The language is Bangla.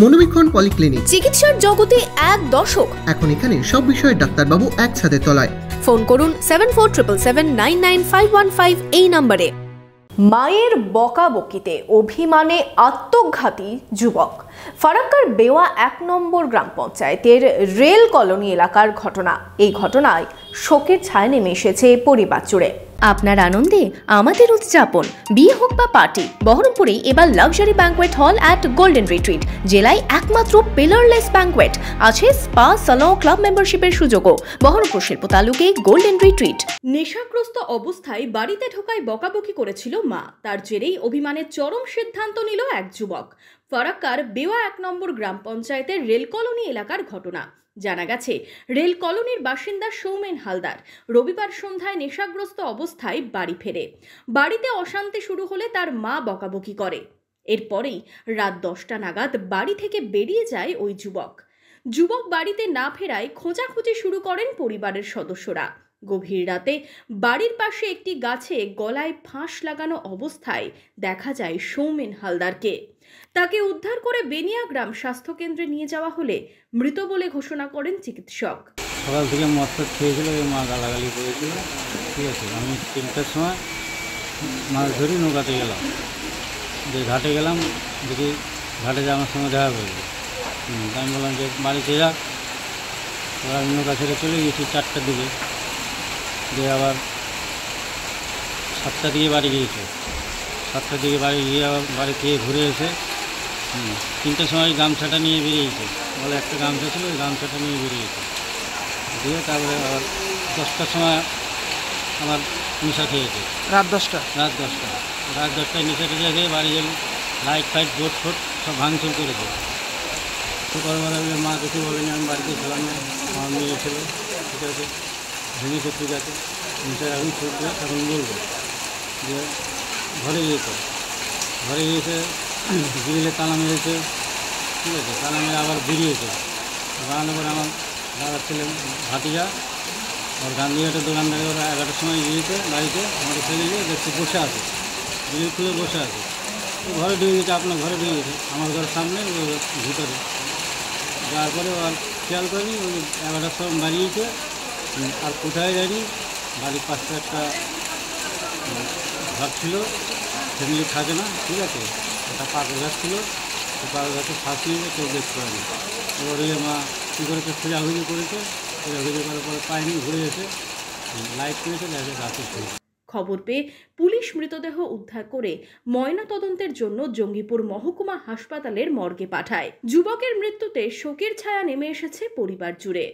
মনোবীক্ষণ পলিক্লিনিক, চিকিৎসার জগতে এক দশক। এখন এখানে সব বিষয়ে ডাক্তারবাবু একসাথে তলায়। ফোন করুন 7477999515 এই নম্বরে। মায়ের বকাবকিতে অভিমানে আত্মঘাতী যুবক। ফারাক্কার বেওয়া 1 নম্বর গ্রাম পঞ্চায়েতের রেল কলোনি এলাকার ঘটনা। এই ঘটনায় শোকের ছায়া নেমে এসেছে পরিবার জুড়ে। আপনার আনন্দে আমাদের উদযাপন। বিয়ে হোক বা পার্টি, বহরমপুরে এবার luxury banquet hall at golden retreat. জেলায় একমাত্র পিলারলেস ব্যাংকোয়েট, আছে স্পা, সালন, ক্লাব মেম্বারশিপের সুযোগও। বহরমপুর শিল্প তালুকে গোল্ডেন রিট্রিট। নেশাগ্রস্ত অবস্থায় বাড়িতে ঢোকায় বকাবকি করেছিল মা। তার জেরেই অভিমানের চরম সিদ্ধান্ত নিল এক যুবক। ফারাক্কার বেওয়া 1 নম্বর গ্রাম পঞ্চায়েতের রেল কলোনি এলাকার ঘটনা। জানা গেছে, রেল কলোনির বাসিন্দা সৌমেন হালদার রবিবার সন্ধ্যায় নেশাগ্রস্ত অবস্থায় বাড়ি ফেরে। বাড়িতে অশান্তি শুরু হলে তার মা বকাবকি করে। এরপরেই রাত 10টা নাগাদ বাড়ি থেকে বেরিয়ে যায় ওই যুবক বাড়িতে না ফেরায় খোঁজাখুঁজি শুরু করেন পরিবারের সদস্যরা। গভীর রাতে বাড়ির পাশে একটি গাছে গলায় ফাঁস লাগানো অবস্থায় দেখা যায় সৌমেন হালদারকে। তাকে উদ্ধার করে বেনিয়া গ্রাম স্বাস্থ্যকেন্দ্রে নিয়ে যাওয়া হলে মৃত বলে ঘোষণা করেন চিকিৎসক। সকাল থেকে মদ খেয়েছিল, মা গালাগালি করেছিল। ঠিক আছে, আমি 3টার সময় মাছ ধরি নৌকাতে গেলাম, যে ঘাটে গেলাম, দেখি ঘাটে যে আমার সঙ্গে দেখা করেছে। আমি বললাম যে বাড়িতে যা। ওরা নৌকা ছেড়ে চলে গেছি 4টার দিকে, দিয়ে আবার 7টার দিকে বাড়ি গিয়েছে। 7টার দিকে বাড়ি গিয়ে আবার বাড়ি থেকে ঘুরে এসে 3টার সময় গামছাটা নিয়ে বেরিয়েছে। বলে একটা গামছা ছিল, ওই গামছাটা নিয়ে বেরিয়েছে। দিয়ে তারপরে আবার 10টার সময় আমার নেশা খেয়েছে। রাত 10টা? রাত 10টায় নেশাটা খেয়ে বাড়ি গেলে লাইট ফাইট বোট ফোট সব ভাঙচুর করেছে। সকালবেলা মা কিছু বলেনি, আমি বাড়িতে ছিলাম না, আমার মেয়ে ছিল। ঠিক আছে, ভেঙেছে, ঠিক আছে, নেশার এখন ছুটবে, তখন বলবো। যে ঘরে গিয়েছে, ঘরে গিয়েছে, গ্রিলে তালা মেরেছে। ঠিক আছে, তালা মেরে আবার বেরিয়েছে। বেড়ানোর পরে আমার দাদার ছেলে ভাতিজা ওর গান্ধীঘাটের দোকানদারে ওরা 11টার সময় গিয়েছে বাড়িতে। আমাদের ছেলে গিয়ে দেখছি বসে আছে, গ্রিল খুলে বসে আছে। ঘরে ঢুকে গেছে, আপনার ঘরে ঢুকে গেছে, আমার ঘরের সামনে ওই ভিতরে। যাওয়ার পরে আর খেয়াল করিনি, ওই 11টার সময় বাড়িয়েছে, আর কোথায় যায়নি। বাড়ির পাশে একটা ঘর ছিল, ফ্যামিলি থাকে না। ঠিক আছে, একটা পাকা গাছ ছিল, সেই পাকা গাছে ফাঁস নিয়ে কেউ দেখতে পায়নি। এবার ওই মা কী করেছে, খোঁজাখুঁজি করেছে, খোঁজাখুঁজি করার পরে পায়নি, ঘুরে এসে লাইট করেছে, দেখে গাছে ছিল। খবর পেয়ে পুলিশ মৃতদেহ উদ্ধার করে ময়নাতদন্তের জন্য জঙ্গিপুর মহকুমা হাসপাতালের মর্গে পাঠায়। যুবকের মৃত্যুতে শোকের ছায়া নেমে এসেছে পরিবার জুড়ে।